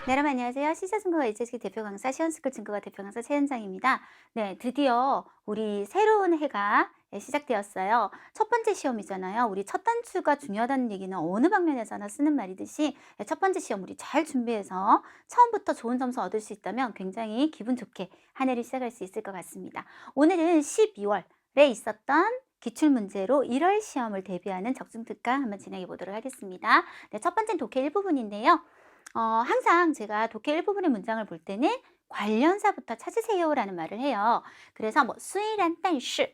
네, 여러분 안녕하세요. 시사증거와 HSK 대표 강사 시원스쿨 증거가 대표 강사 최현정입니다. 네, 드디어 우리 새로운 해가 시작되었어요. 첫 번째 시험이잖아요. 우리 첫 단추가 중요하다는 얘기는 어느 방면에서나 쓰는 말이듯이 첫 번째 시험 우리 잘 준비해서 처음부터 좋은 점수 얻을 수 있다면 굉장히 기분 좋게 한 해를 시작할 수 있을 것 같습니다. 오늘은 12월에 있었던 기출문제로 1월 시험을 대비하는 적중특강 한번 진행해 보도록 하겠습니다. 네, 첫 번째는 독해 1부분인데요. 항상 제가 독해 일부분의 문장을 볼 때는 관련사부터 찾으세요라는 말을 해요. 그래서 뭐虽然 但是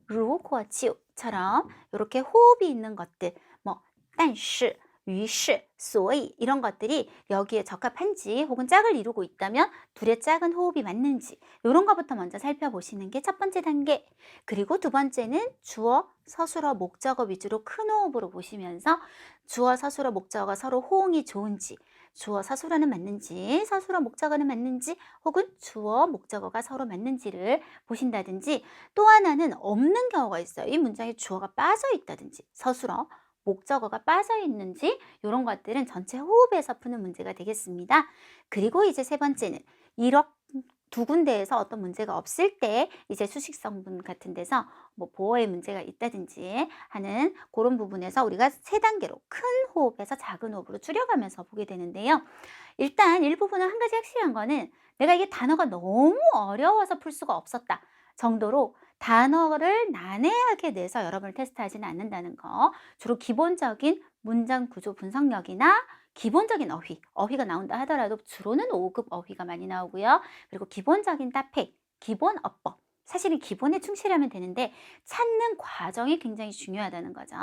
如果就처럼 이렇게 호흡이 있는 것들, 뭐 但是 于是 所以이런 것들이 여기에 적합한지 혹은 짝을 이루고 있다면 둘의 짝은 호흡이 맞는지 이런 것부터 먼저 살펴보시는 게 첫 번째 단계. 그리고 두 번째는 주어, 서술어, 목적어 위주로 큰 호흡으로 보시면서 주어, 서술어, 목적어가 서로 호응이 좋은지, 주어, 서술어는 맞는지, 서술어, 목적어는 맞는지, 혹은 주어, 목적어가 서로 맞는지를 보신다든지, 또 하나는 없는 경우가 있어요. 이 문장에 주어가 빠져 있다든지, 서술어, 목적어가 빠져 있는지 이런 것들은 전체 호흡에서 푸는 문제가 되겠습니다. 그리고 이제 세 번째는 이렇게 두 군데에서 어떤 문제가 없을 때 이제 수식 성분 같은 데서 뭐 보어의 문제가 있다든지 하는 그런 부분에서 우리가 세 단계로 큰 호흡에서 작은 호흡으로 줄여가면서 보게 되는데요. 일단 일부분은 한 가지 확실한 거는 내가 이게 단어가 너무 어려워서 풀 수가 없었다 정도로 단어를 난해하게 내서 여러분을 테스트하지는 않는다는 거. 주로 기본적인 문장 구조 분석력이나 기본적인 어휘가 나온다 하더라도 주로는 5급 어휘가 많이 나오고요. 그리고 기본적인 따페, 기본 어법. 사실은 기본에 충실하면 되는데 찾는 과정이 굉장히 중요하다는 거죠.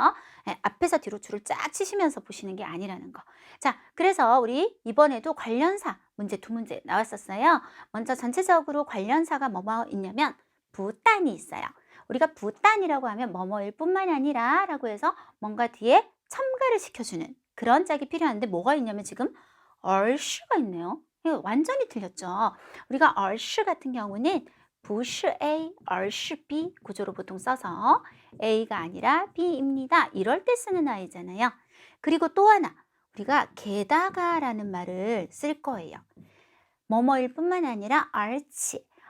앞에서 뒤로 줄을 쫙 치시면서 보시는 게 아니라는 거. 자, 그래서 우리 이번에도 관련사 문제 두 문제 나왔었어요. 먼저 전체적으로 관련사가 뭐뭐 있냐면 부단이 있어요. 우리가 부단이라고 하면 뭐뭐일 뿐만 아니라 라고 해서 뭔가 뒤에 첨가를 시켜주는 그런 짝이 필요한데 뭐가 있냐면 지금 얼씨가 있네요. 이거 완전히 틀렸죠. 우리가 얼씨 같은 경우는 不是 A, 而是 B 구조로 보통 써서 A가 아니라 B입니다. 이럴 때 쓰는 아이잖아요. 그리고 또 하나 우리가 게다가라는 말을 쓸 거예요. 뭐뭐일 뿐만 아니라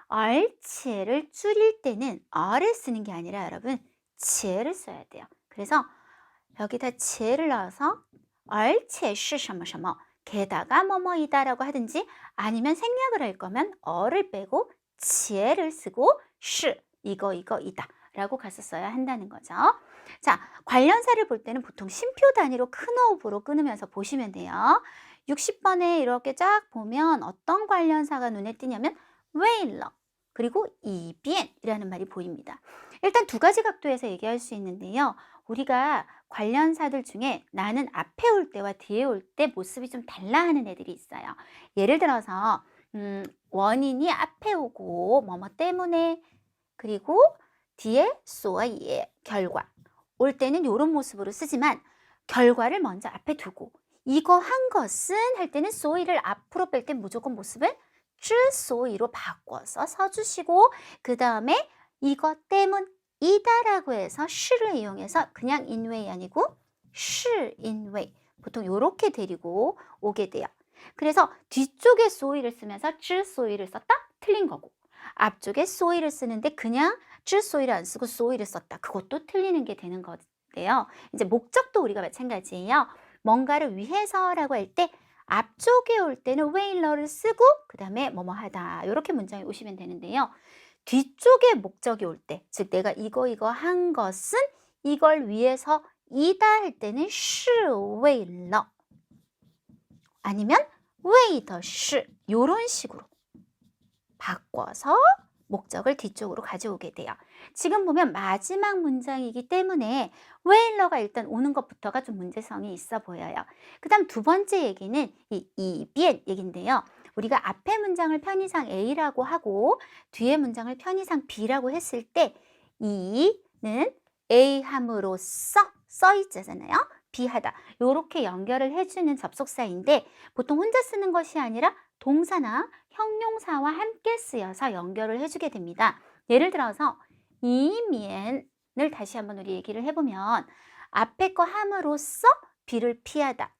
알치를 줄일 때는 어를 쓰는 게 아니라 여러분 치를 써야 돼요. 그래서 여기다 치를 넣어서 얼치是 什么什么 게다가 뭐뭐이다 라고 하든지 아니면 생략을 할 거면 어를 빼고 치를 쓰고 시 이거이다 라고 갔었어야 한다는 거죠. 자, 관련사를 볼 때는 보통 심표 단위로 큰 호흡으로 끊으면서 보시면 돼요. 60번에 이렇게 쫙 보면 어떤 관련사가 눈에 띄냐면 웨일러 그리고 이비엔이라는 말이 보입니다. 일단 두 가지 각도에서 얘기할 수 있는데요. 우리가 관련사들 중에 나는 앞에 올 때와 뒤에 올 때 모습이 좀 달라 하는 애들이 있어요. 예를 들어서 원인이 앞에 오고 뭐뭐 때문에 그리고 뒤에 소의 결과 올 때는 이런 모습으로 쓰지만 결과를 먼저 앞에 두고 이거 한 것은 할 때는 소이를 앞으로 뺄 때 무조건 모습을 쯔소이로 바꿔서 써주시고 그 다음에 이것 때문이다라고 해서 시를 이용해서 그냥 인웨이 아니고 시 인웨이 보통 이렇게 데리고 오게 돼요. 그래서 뒤쪽에 소이를 쓰면서 쯔소이를 썼다? 틀린 거고 앞쪽에 소이를 쓰는데 그냥 쯔소이를 안 쓰고 소이를 썼다. 그것도 틀리는 게 되는 건데요. 이제 목적도 우리가 마찬가지예요. 뭔가를 위해서라고 할 때 앞쪽에 올 때는 웨일러를 쓰고 그 다음에 뭐뭐 하다 이렇게 문장이 오시면 되는데요. 뒤쪽에 목적이 올 때, 즉 내가 이거 한 것은 이걸 위해서 이다 할 때는 是为了 아니면 为的是 이런 식으로 바꿔서 목적을 뒤쪽으로 가져오게 돼요. 지금 보면 마지막 문장이기 때문에 웨일러가 일단 오는 것부터가 좀 문제성이 있어 보여요. 그 다음 두 번째 얘기는 이비엔 얘기인데요. 우리가 앞에 문장을 편의상 A라고 하고 뒤에 문장을 편의상 B라고 했을 때 이는 A 함으로써 써 있잖아요. B 하다 이렇게 연결을 해주는 접속사인데 보통 혼자 쓰는 것이 아니라 동사나 형용사와 함께 쓰여서 연결을 해주게 됩니다. 예를 들어서 이면을 다시 한번 우리 얘기를 해보면 앞에 거 함으로써 B를 피하다.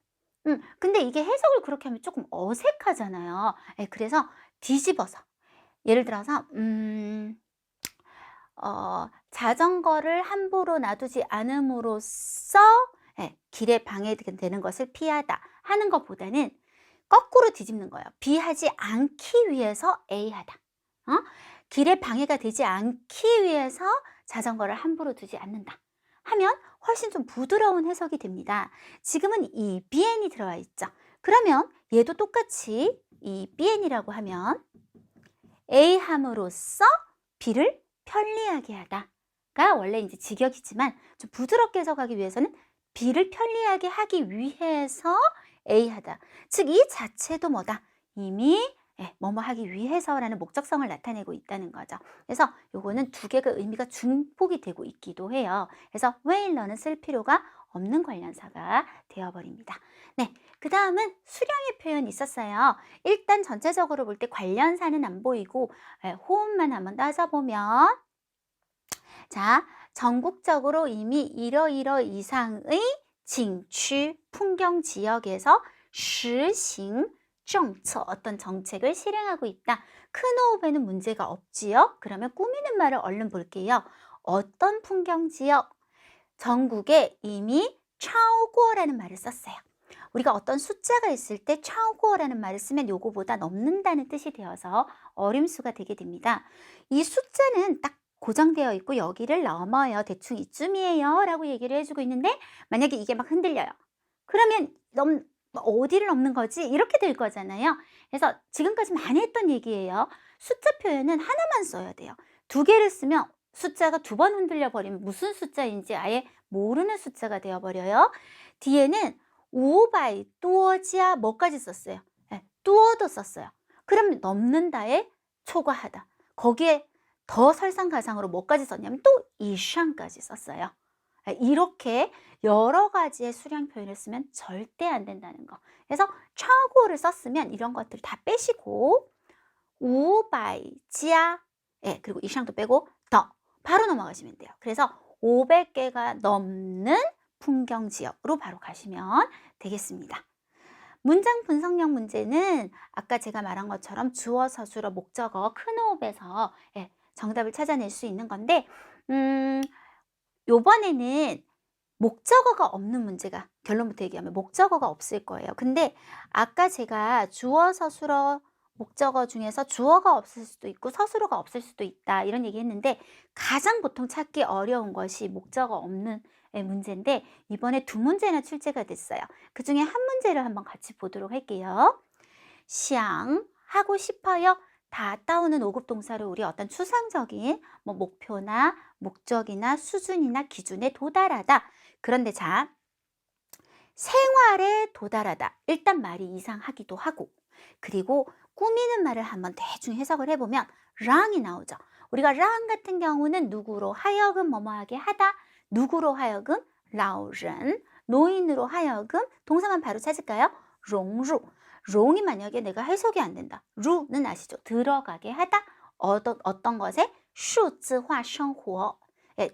근데 이게 해석을 그렇게 하면 조금 어색하잖아요. 예, 그래서 뒤집어서 예를 들어서 자전거를 함부로 놔두지 않음으로써 예, 길에 방해되는 것을 피하다 하는 것보다는 거꾸로 뒤집는 거예요. B하지 않기 위해서 A하다. 길에 방해가 되지 않기 위해서 자전거를 함부로 두지 않는다 하면 훨씬 좀 부드러운 해석이 됩니다. 지금은 이 BN이 들어와 있죠. 그러면 얘도 똑같이 이 BN이라고 하면 A 함으로써 B를 편리하게 하다가 원래 이제 직역이지만 좀 부드럽게 해석하기 위해서는 B를 편리하게 하기 위해서 A 하다. 즉 이 자체도 뭐다? 이미 뭐뭐 하기 위해서라는 목적성을 나타내고 있다는 거죠. 그래서 요거는 두 개가 의미가 중복이 되고 있기도 해요. 그래서 where는 쓸 필요가 없는 관련사가 되어버립니다. 네, 그 다음은 수량의 표현이 있었어요. 일단 전체적으로 볼 때 관련사는 안 보이고 호흡만 한번 따져보면 자, 전국적으로 이미 이러이러 이상의 징취 풍경 지역에서实行 정策, 어떤 정책을 실행하고 있다. 큰 호흡에는 문제가 없지요. 그러면 꾸미는 말을 얼른 볼게요. 어떤 풍경 지역? 전국에 이미 超过라는 말을 썼어요. 우리가 어떤 숫자가 있을 때 超过라는 말을 쓰면 요거보다 넘는다는 뜻이 되어서 어림수가 되게 됩니다. 이 숫자는 딱 고정되어 있고 여기를 넘어요. 대충 이쯤이에요 라고 얘기를 해주고 있는데 만약에 이게 막 흔들려요. 그러면 어디를 넘는 거지? 이렇게 될 거잖아요. 그래서 지금까지 많이 했던 얘기예요. 숫자 표현은 하나만 써야 돼요. 두 개를 쓰면 숫자가 두 번 흔들려 버리면 무슨 숫자인지 아예 모르는 숫자가 되어버려요. 뒤에는 500多加 뭐까지 썼어요? 네, 多도 썼어요. 그럼 넘는다에 초과하다. 거기에 더 설상가상으로 뭐까지 썼냐면 또 이상까지 썼어요. 이렇게 여러 가지의 수량 표현을 쓰면 절대 안 된다는 거. 그래서 超过를 썼으면 이런 것들 다 빼시고 500加 그리고 이상도 빼고 더 바로 넘어가시면 돼요. 그래서 500개가 넘는 풍경 지역으로 바로 가시면 되겠습니다. 문장 분석력 문제는 아까 제가 말한 것처럼 주어, 서술어, 목적어 큰 호흡에서 정답을 찾아낼 수 있는 건데 요번에는 목적어가 없는 문제가 결론부터 얘기하면 목적어가 없을 거예요. 근데 아까 제가 주어, 서술어, 목적어 중에서 주어가 없을 수도 있고 서술어가 없을 수도 있다 이런 얘기 했는데 가장 보통 찾기 어려운 것이 목적어 없는 문제인데 이번에 두 문제나 출제가 됐어요. 그 중에 한 문제를 한번 같이 보도록 할게요. 想 하고 싶어요. 다 따오는 5급 동사로 우리 어떤 추상적인 목표나 목적이나 수준이나 기준에 도달하다. 그런데 자, 생활에 도달하다. 일단 말이 이상하기도 하고 그리고 꾸미는 말을 한번 대충 해석을 해보면 랑이 나오죠. 우리가 랑 같은 경우는 누구로 하여금 뭐뭐하게 하다. 누구로 하여금 라오른 노인으로 하여금 동사만 바로 찾을까요? 롱루 롱이 만약에 내가 해석이 안 된다. 루는 아시죠? 들어가게 하다. 어떤 것에 数字化生活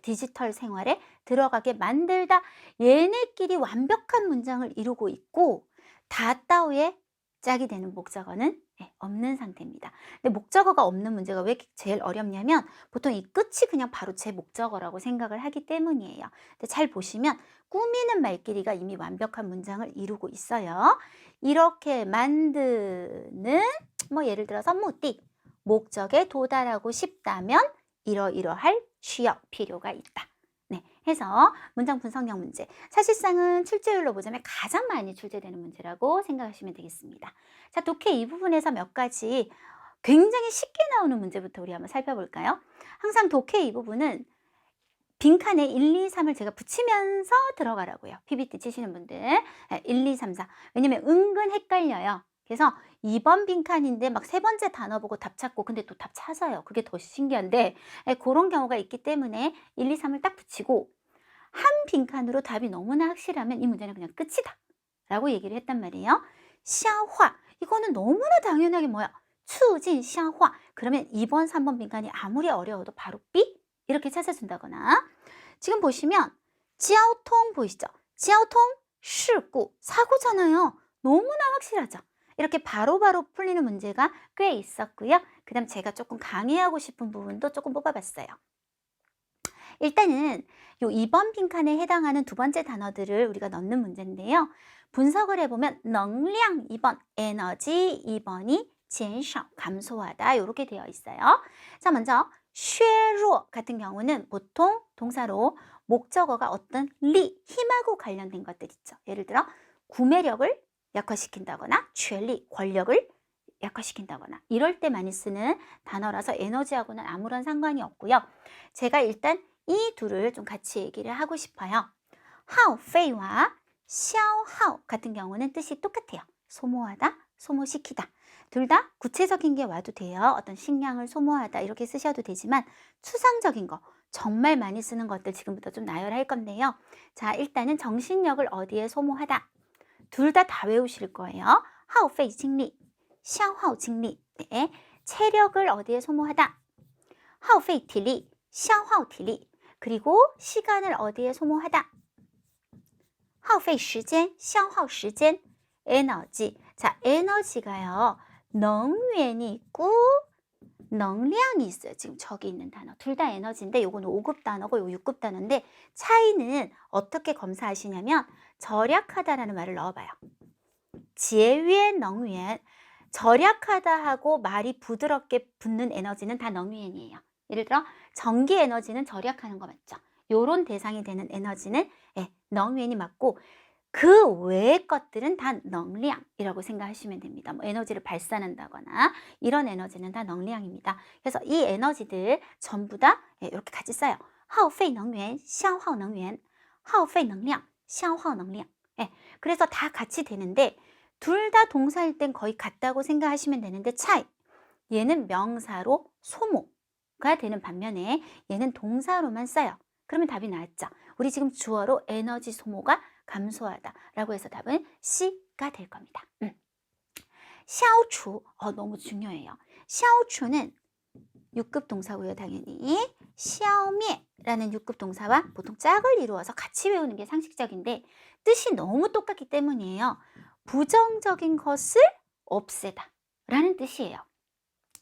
디지털 생활에 들어가게 만들다. 얘네끼리 완벽한 문장을 이루고 있고 다따오에 짝이 되는 목적어는 없는 상태입니다. 근데 목적어가 없는 문제가 왜 제일 어렵냐면 보통 이 끝이 그냥 바로 제 목적어라고 생각을 하기 때문이에요. 근데 잘 보시면 꾸미는 말끼리가 이미 완벽한 문장을 이루고 있어요. 이렇게 만드는 예를 들어서 무띠 목적에 도달하고 싶다면 이러이러할 취업 필요가 있다. 네, 해서 문장 분석력 문제. 사실상은 출제율로 보자면 가장 많이 출제되는 문제라고 생각하시면 되겠습니다. 자, 독해 이 부분에서 몇 가지 굉장히 쉽게 나오는 문제부터 우리 한번 살펴볼까요? 항상 독해 이 부분은 빈칸에 1, 2, 3을 제가 붙이면서 들어가라고요. PPT 치시는 분들 1, 2, 3, 4 왜냐면 은근 헷갈려요. 그래서 2번 빈칸인데 막 세 번째 단어 보고 답 찾고 근데 또 답 찾아요. 그게 더 신기한데 그런 경우가 있기 때문에 1, 2, 3을 딱 붙이고 한 빈칸으로 답이 너무나 확실하면 이 문제는 그냥 끝이다 라고 얘기를 했단 말이에요. 샤화 이거는 너무나 당연하게 뭐야? 추진 샤화 그러면 2번, 3번 빈칸이 아무리 어려워도 바로 B 이렇게 찾아준다거나 지금 보시면 지하오통 보이시죠? 지하오통 事故, 사고잖아요. 너무나 확실하죠. 이렇게 바로바로 풀리는 문제가 꽤 있었고요. 그 다음 제가 조금 강의하고 싶은 부분도 조금 뽑아봤어요. 일단은 요 2번 빈칸에 해당하는 두 번째 단어들을 우리가 넣는 문제인데요. 분석을 해보면能量 2번, 에너지 2번이 减少, 감소하다 이렇게 되어 있어요. 자, 먼저 削弱 같은 경우는 보통 동사로 목적어가 어떤 리, 힘하고 관련된 것들 있죠. 예를 들어 구매력을 약화시킨다거나权力, 권력을 약화시킨다거나 이럴 때 많이 쓰는 단어라서 에너지하고는 아무런 상관이 없고요. 제가 일단 이 둘을 좀 같이 얘기를 하고 싶어요. 耗费와 消耗 같은 경우는 뜻이 똑같아요. 소모하다, 소모시키다. 둘 다 구체적인 게 와도 돼요. 어떤 식량을 소모하다 이렇게 쓰셔도 되지만 추상적인 거, 정말 많이 쓰는 것들 지금부터 좀 나열할 건데요. 자, 일단은 정신력을 어디에 소모하다. 둘 다 외우실 거예요. 耗费精力, 消耗精力. 네. 체력을 어디에 소모하다. 耗费体力, 消耗体力. 그리고 시간을 어디에 소모하다. 耗费时间, 消耗时间. 에너지. 자, 에너지가요.能源이 있고能量이 있어요. 지금 저기 있는 단어. 둘 다 에너지인데 요거는 5급 단어고 요 6급 단어인데 차이는 어떻게 검사하시냐면 절약하다라는 말을 넣어봐요. 节约能源. 절약하다 하고 말이 부드럽게 붙는 에너지는 다能源이에요. 예를 들어 전기 에너지는 절약하는 거 맞죠? 요런 대상이 되는 에너지는能源이 맞고 그 외의 것들은 다能量이라고 생각하시면 됩니다. 뭐 에너지를 발산한다거나 이런 에너지는 다能量입니다. 그래서 이 에너지들 전부 다 이렇게 같이 써요. 耗费能源, 消耗能源, 耗费能量, 消耗能量. 그래서 다 같이 되는데 둘 다 동사일 땐 거의 같다고 생각하시면 되는데 차이. 얘는 명사로 소모가 되는 반면에 얘는 동사로만 써요. 그러면 답이 나왔죠. 우리 지금 주어로 에너지 소모가 감소하다 라고 해서 답은 C가 될 겁니다. 消除, 너무 중요해요. 消除는 6급 동사고요. 당연히 消灭라는 6급 동사와 보통 짝을 이루어서 같이 외우는 게 상식적인데 뜻이 너무 똑같기 때문이에요. 부정적인 것을 없애다 라는 뜻이에요.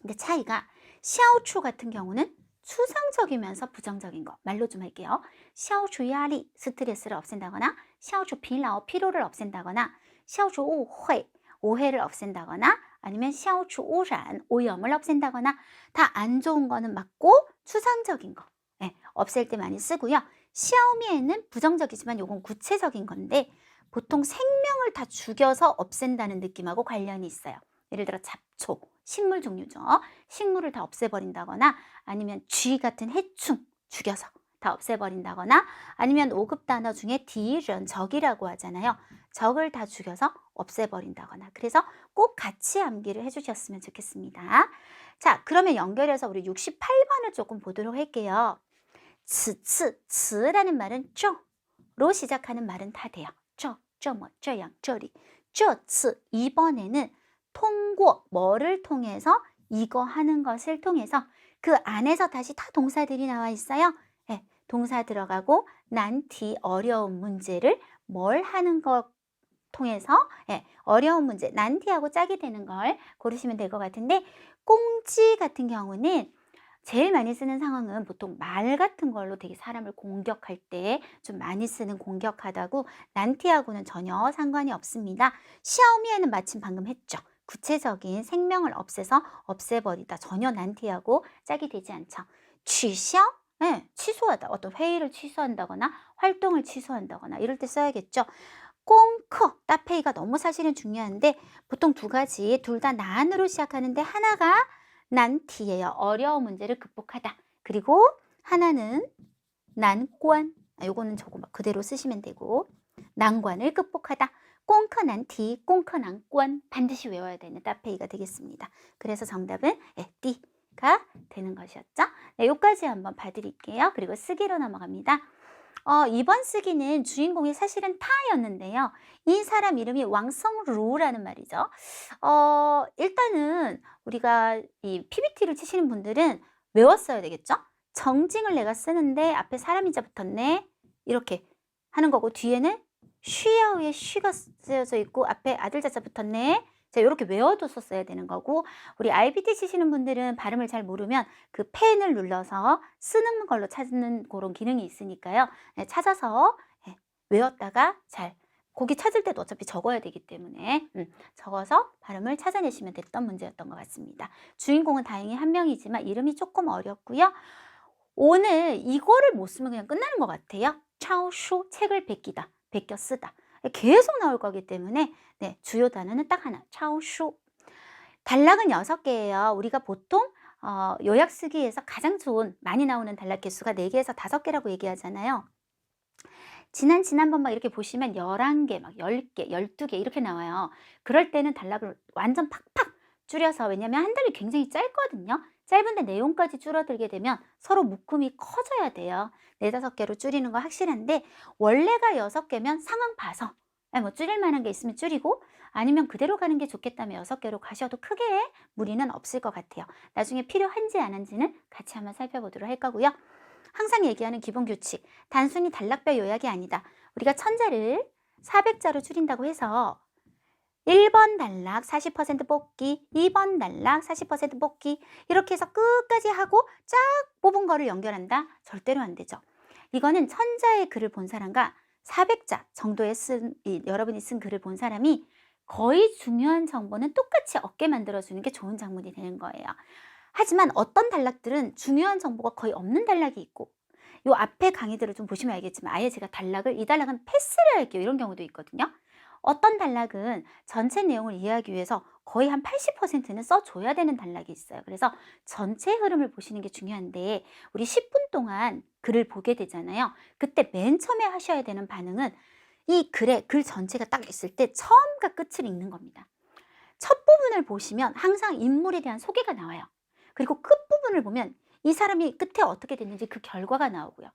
근데 차이가 消除 같은 경우는 추상적이면서 부정적인 거 말로 좀 할게요. 消除压力, 스트레스를 없앤다거나 消除疲劳, 피로를 없앤다거나 消除误会, 오해를 없앤다거나 아니면 消除污染, 오염을 없앤다거나 다 안 좋은 거는 맞고 추상적인 거 없앨 때 많이 쓰고요. 消灭는 부정적이지만 요건 구체적인 건데 보통 생명을 다 죽여서 없앤다는 느낌하고 관련이 있어요. 예를 들어 잡초, 식물 종류죠. 식물을 다 없애버린다거나 아니면 쥐 같은 해충 죽여서 다 없애버린다거나 아니면 5급 단어 중에敌人, 적이라고 하잖아요. 적을 다 죽여서 없애버린다거나 그래서 꼭 같이 암기를 해주셨으면 좋겠습니다. 자, 그러면 연결해서 우리 68번을 조금 보도록 할게요. 此次,此라는 말은 这로 시작하는 말은 다 돼요. 这么这样这里这次 이번에는 통고 뭐를 통해서 이거 하는 것을 통해서 그 안에서 다시 다 동사들이 나와 있어요. 동사 들어가고 난티 어려운 문제를 뭘 하는 것 통해서 어려운 문제 난티하고 짝이 되는 걸 고르시면 될 것 같은데 꽁지 같은 경우는 제일 많이 쓰는 상황은 보통 말 같은 걸로 되게 사람을 공격할 때 좀 많이 쓰는 공격하다고 난티하고는 전혀 상관이 없습니다. 시아오미에는 마침 방금 했죠. 구체적인 생명을 없애서 없애버리다 전혀 난티하고 짝이 되지 않죠. 취消? 취소하다. 어떤 회의를 취소한다거나 활동을 취소한다거나 이럴 때 써야겠죠. 꽁커, 따페이가 너무 사실은 중요한데 보통 두 가지 둘 다 난으로 시작하는데 하나가 난티예요. 어려운 문제를 극복하다. 그리고 하나는 난관. 요거는 저거 그대로 쓰시면 되고 난관을 극복하다. 꽁커 난티, 꽁커 난관 반드시 외워야 되는 따페이가 되겠습니다. 그래서 정답은 D가 되는 것이었죠. 네, 요까지 한번 봐드릴게요. 그리고 쓰기로 넘어갑니다. 이번 쓰기는 주인공이 사실은 타였는데요. 이 사람 이름이 왕성루라는 말이죠. 일단은 우리가 이 PPT를 치시는 분들은 외웠어야 되겠죠? 정징을 내가 쓰는데 앞에 사람 인자 붙었네. 이렇게 하는 거고 뒤에는 쉬야오에 쉬가 쓰여져 있고 앞에 아들 자자 붙었네. 자, 요렇게 외워뒀었어야 되는 거고, 우리 IBT 치시는 분들은 발음을 잘 모르면 그 펜을 눌러서 쓰는 걸로 찾는 그런 기능이 있으니까요. 네, 찾아서 외웠다가 잘 거기 찾을 때도 어차피 적어야 되기 때문에 적어서 발음을 찾아내시면 됐던 문제였던 것 같습니다. 주인공은 다행히 한 명이지만 이름이 조금 어렵고요. 오늘 이거를 못 쓰면 그냥 끝나는 것 같아요. 차오슈, 책을 베끼다, 베껴 쓰다. 계속 나올 거기 때문에 네, 주요 단어는 딱 하나, 차오슈. 단락은 6개예요. 우리가 보통 요약 쓰기에서 가장 좋은 많이 나오는 단락 개수가 4개에서 5개라고 얘기하잖아요. 지난번 막 이렇게 보시면 11개, 막 10개, 12개 이렇게 나와요. 그럴 때는 단락을 완전 팍팍 줄여서, 왜냐면 한 달이 굉장히 짧거든요. 짧은데 내용까지 줄어들게 되면 서로 묶음이 커져야 돼요. 4, 5개로 줄이는 거 확실한데, 원래가 6개면 상황 봐서 뭐 줄일 만한 게 있으면 줄이고, 아니면 그대로 가는 게 좋겠다면 6개로 가셔도 크게 무리는 없을 것 같아요. 나중에 필요한지 안 한지는 같이 한번 살펴보도록 할 거고요. 항상 얘기하는 기본 규칙, 단순히 단락별 요약이 아니다. 우리가 1000자를 400자로 줄인다고 해서 1번 단락 40% 뽑기, 2번 단락 40% 뽑기, 이렇게 해서 끝까지 하고 쫙 뽑은 거를 연결한다? 절대로 안 되죠. 이거는 1000자의 글을 본 사람과 400자 정도의 여러분이 쓴 글을 본 사람이 거의 중요한 정보는 똑같이 얻게 만들어주는 게 좋은 작문이 되는 거예요. 하지만 어떤 단락들은 중요한 정보가 거의 없는 단락이 있고, 요 앞에 강의들을 좀 보시면 알겠지만 아예 제가 이 단락은 패스를 할게요, 이런 경우도 있거든요. 어떤 단락은 전체 내용을 이해하기 위해서 거의 한 80%는 써줘야 되는 단락이 있어요. 그래서 전체 흐름을 보시는 게 중요한데, 우리 10분 동안 글을 보게 되잖아요. 그때 맨 처음에 하셔야 되는 반응은 이 글 전체가 딱 있을 때 처음과 끝을 읽는 겁니다. 첫 부분을 보시면 항상 인물에 대한 소개가 나와요. 그리고 끝부분을 보면 이 사람이 끝에 어떻게 됐는지 그 결과가 나오고요.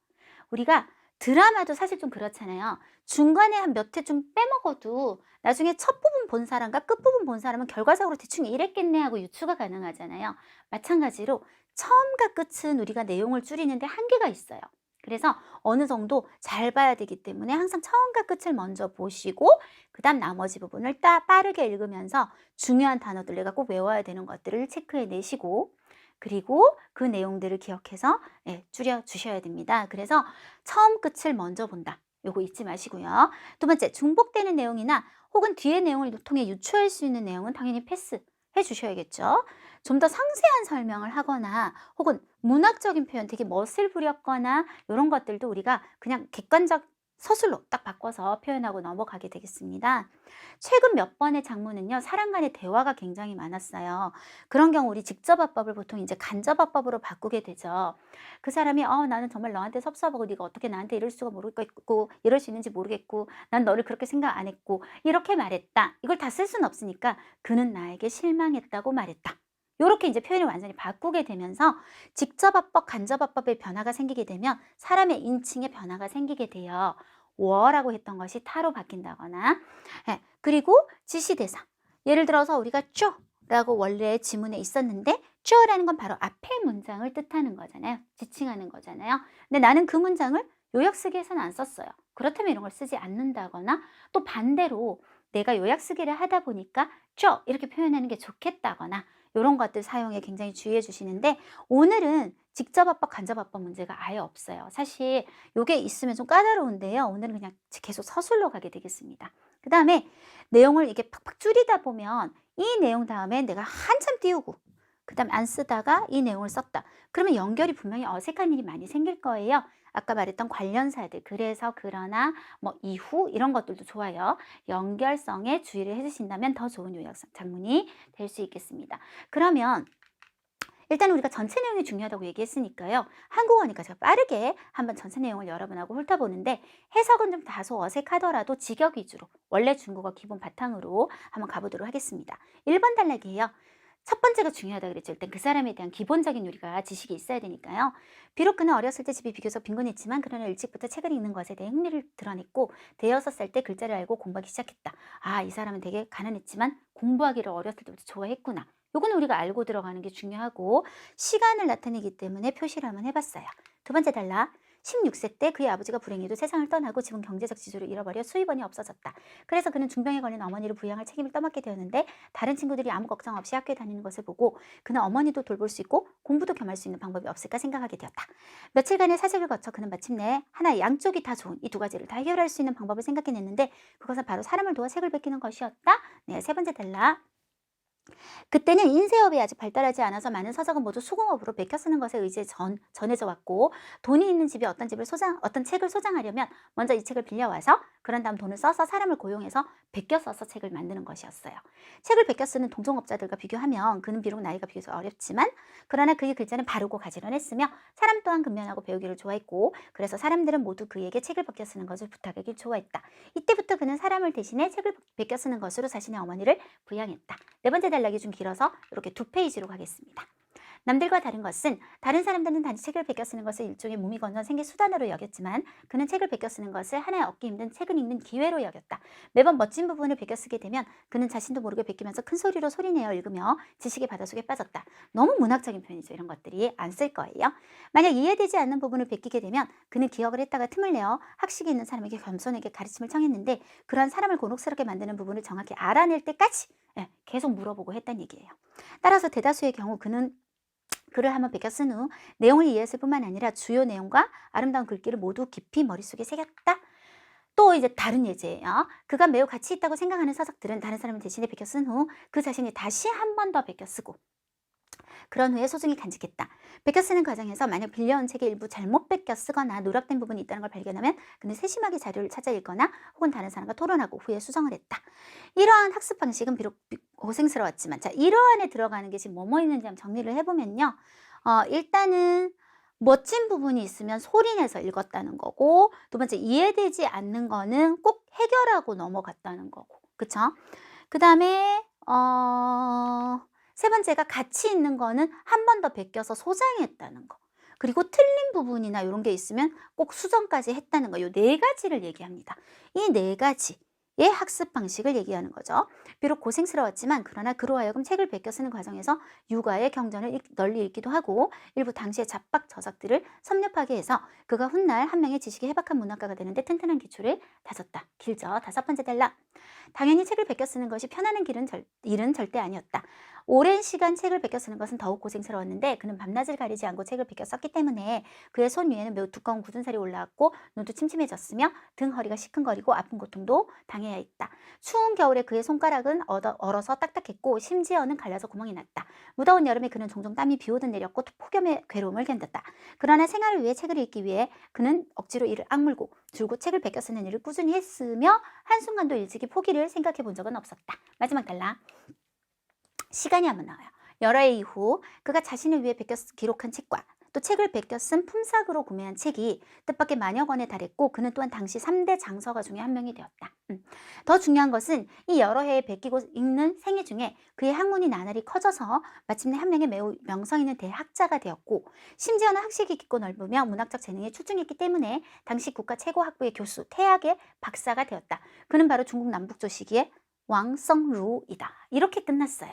우리가 드라마도 사실 좀 그렇잖아요. 중간에 한 몇 회 좀 빼먹어도 나중에 첫 부분 본 사람과 끝부분 본 사람은 결과적으로 대충 이랬겠네 하고 유추가 가능하잖아요. 마찬가지로 처음과 끝은 우리가 내용을 줄이는데 한계가 있어요. 그래서 어느 정도 잘 봐야 되기 때문에 항상 처음과 끝을 먼저 보시고, 그 다음 나머지 부분을 빠르게 읽으면서 중요한 단어들, 내가 꼭 외워야 되는 것들을 체크해 내시고, 그리고 그 내용들을 기억해서 줄여 주셔야 됩니다. 그래서 처음 끝을 먼저 본다, 요거 잊지 마시고요. 두 번째, 중복되는 내용이나 혹은 뒤의 내용을 통해 유추할 수 있는 내용은 당연히 패스해 주셔야겠죠. 좀 더 상세한 설명을 하거나 혹은 문학적인 표현, 되게 멋을 부렸거나 이런 것들도 우리가 그냥 객관적 서술로 딱 바꿔서 표현하고 넘어가게 되겠습니다. 최근 몇 번의 장문은요, 사람 간의 대화가 굉장히 많았어요. 그런 경우 우리 직접어법을 보통 이제 간접어법으로 바꾸게 되죠. 그 사람이 나는 정말 너한테 섭섭하고 네가 어떻게 나한테 이럴 수가 모르겠고, 이럴 수 있는지 모르겠고, 난 너를 그렇게 생각 안 했고, 이렇게 말했다. 이걸 다 쓸 수는 없으니까 그는 나에게 실망했다고 말했다. 이렇게 이제 표현을 완전히 바꾸게 되면서 직접어법, 간접어법의 변화가 생기게 되면 사람의 인칭의 변화가 생기게 돼요. 워라고 했던 것이 타로 바뀐다거나, 그리고 지시대사. 예를 들어서 우리가 쪼라고 원래 지문에 있었는데, 쪼라는 건 바로 앞의 문장을 뜻하는 거잖아요. 지칭하는 거잖아요. 근데 나는 그 문장을 요약 쓰기에서는 안 썼어요. 그렇다면 이런 걸 쓰지 않는다거나, 또 반대로 내가 요약 쓰기를 하다 보니까 쪼 이렇게 표현하는 게 좋겠다거나, 이런 것들 사용에 굉장히 주의해 주시는데, 오늘은 직접어법, 간접어법 문제가 아예 없어요. 사실 이게 있으면 좀 까다로운데요. 오늘은 그냥 계속 서술로 가게 되겠습니다. 그 다음에 내용을 이렇게 팍팍 줄이다 보면 이 내용 다음에 내가 한참 띄우고 그 다음에 안 쓰다가 이 내용을 썼다. 그러면 연결이 분명히 어색한 일이 많이 생길 거예요. 아까 말했던 관련사들, 그래서, 그러나, 뭐 이후 이런 것들도 좋아요. 연결성에 주의를 해주신다면 더 좋은 요약 장문이 될 수 있겠습니다. 그러면 일단 우리가 전체 내용이 중요하다고 얘기했으니까요. 한국어니까 제가 빠르게 한번 전체 내용을 여러분하고 훑어보는데, 해석은 좀 다소 어색하더라도 직역 위주로 원래 중국어 기본 바탕으로 한번 가보도록 하겠습니다. 1번 단락이에요. 첫 번째가 중요하다 그랬죠. 일단 그 사람에 대한 기본적인 우리가 지식이 있어야 되니까요. 비록 그는 어렸을 때 집이 비교적 빈곤했지만 그러나 일찍부터 책을 읽는 것에 대해 흥미를 드러냈고, 대여섯 살 때 글자를 알고 공부하기 시작했다. 이 사람은 되게 가난했지만 공부하기를 어렸을 때부터 좋아했구나. 요거는 우리가 알고 들어가는 게 중요하고, 시간을 나타내기 때문에 표시를 한번 해봤어요. 두 번째 단락, 16세 때 그의 아버지가 불행히도 세상을 떠나고 집은 경제적 지주를 잃어버려 수입원이 없어졌다. 그래서 그는 중병에 걸린 어머니를 부양할 책임을 떠맡게 되었는데 다른 친구들이 아무 걱정 없이 학교에 다니는 것을 보고 그는 어머니도 돌볼 수 있고 공부도 겸할 수 있는 방법이 없을까 생각하게 되었다. 며칠간의 사색을 거쳐 그는 마침내 하나 양쪽이 다 좋은 이 두 가지를 다 해결할 수 있는 방법을 생각해냈는데 그것은 바로 사람을 도와 책을 베끼는 것이었다. 네, 세 번째 델라. 그때는 인쇄업이 아직 발달하지 않아서 많은 서적은 모두 수공업으로 베껴 쓰는 것에 전해져 왔고 돈이 있는 집이 어떤 책을 소장하려면 먼저 이 책을 빌려와서 그런 다음 돈을 써서 사람을 고용해서 베껴 써서 책을 만드는 것이었어요. 책을 베껴 쓰는 동종업자들과 비교하면 그는 비록 나이가 비교적 어렵지만 그러나 그의 글자는 바르고 가지런했으며 사람 또한 근면하고 배우기를 좋아했고 그래서 사람들은 모두 그에게 책을 베껴 쓰는 것을 부탁하길 좋아했다. 이때부터 그는 사람을 대신해 책을 베껴 쓰는 것으로 자신의 어머니를 부양했다. 네 번째 단락이 좀 길어서 이렇게 2페이지로 가겠습니다. 남들과 다른 것은 다른 사람들은 단지 책을 베껴 쓰는 것을 일종의 무미건조한 생계 수단으로 여겼지만 그는 책을 베껴 쓰는 것을 하나의 얻기 힘든 책을 읽는 기회로 여겼다. 매번 멋진 부분을 베껴 쓰게 되면 그는 자신도 모르게 베끼면서 큰 소리로 소리내어 읽으며 지식의 바닷속에 빠졌다. 너무 문학적인 표현이죠. 이런 것들이 안 쓸 거예요. 만약 이해되지 않는 부분을 베끼게 되면 그는 기억을 했다가 틈을 내어 학식이 있는 사람에게 겸손하게 가르침을 청했는데 그러한 사람을 곤혹스럽게 만드는 부분을 정확히 알아낼 때까지 계속 물어보고 했다는 얘기예요. 따라서 대다수의 경우 그는 글을 한번 베껴 쓴 후 내용을 이해했을 뿐만 아니라 주요 내용과 아름다운 글귀를 모두 깊이 머릿속에 새겼다. 또 이제 다른 예제예요. 그가 매우 가치 있다고 생각하는 서적들은 다른 사람을 대신에 베껴 쓴 후 그 자신이 다시 한 번 더 베껴 쓰고 그런 후에 소중히 간직했다. 베껴 쓰는 과정에서 만약 빌려온 책의 일부 잘못 베껴 쓰거나 누락된 부분이 있다는 걸 발견하면 그는 세심하게 자료를 찾아 읽거나 혹은 다른 사람과 토론하고 후에 수정을 했다. 이러한 학습 방식은 비록 고생스러웠지만 자, 이러한에 들어가는 게 지금 뭐뭐 있는지 한번 정리를 해보면요. 일단은 멋진 부분이 있으면 소리내서 읽었다는 거고 두 번째 이해되지 않는 거는 꼭 해결하고 넘어갔다는 거고 그쵸? 그 다음에 세 번째가 가치 있는 거는 한 번 더 베껴서 소장했다는 거. 그리고 틀린 부분이나 이런 게 있으면 꼭 수정까지 했다는 거. 이 네 가지를 얘기합니다. 이 네 가지의 학습 방식을 얘기하는 거죠. 비록 고생스러웠지만 그러나 그로 하여금 책을 베껴 쓰는 과정에서 육아의 경전을 널리 읽기도 하고 일부 당시의 잡박 저작들을 섭렵하게 해서 그가 훗날 한 명의 지식이 해박한 문학가가 되는데 튼튼한 기초를 다졌다. 길죠. 다섯 번째 단락. 당연히 책을 베껴 쓰는 것이 편안한 일은 절대 아니었다. 오랜 시간 책을 베껴 쓰는 것은 더욱 고생스러웠는데 그는 밤낮을 가리지 않고 책을 베껴 썼기 때문에 그의 손 위에는 매우 두꺼운 굳은 살이 올라왔고 눈도 침침해졌으며 등 허리가 시큰거리고 아픈 고통도 당해야 했다. 추운 겨울에 그의 손가락은 얼어서 딱딱했고 심지어는 갈라서 구멍이 났다. 무더운 여름에 그는 종종 땀이 비오듯 내렸고 폭염의 괴로움을 견뎠다. 그러나 생활을 위해 책을 읽기 위해 그는 억지로 이를 악물고 줄곧 책을 베껴 쓰는 일을 꾸준히 했으며 한순간도 일찍이 포기를 생각해 본 적은 없었다. 마지막 단락. 시간이 한번 나와요. 여러 해 이후 그가 자신을 위해 기록한 책과 또 책을 베껴 쓴 품삯으로 구매한 책이 뜻밖의 만여 권에 달했고 그는 또한 당시 3대 장서가 중에 한 명이 되었다. 더 중요한 것은 이 여러 해에 베끼고 읽는 생애 중에 그의 학문이 나날이 커져서 마침내 한 명의 매우 명성 있는 대학자가 되었고 심지어는 학식이 깊고 넓으며 문학적 재능에 출중했기 때문에 당시 국가 최고 학부의 교수, 태학의 박사가 되었다. 그는 바로 중국 남북조 시기의 왕성루이다. 이렇게 끝났어요.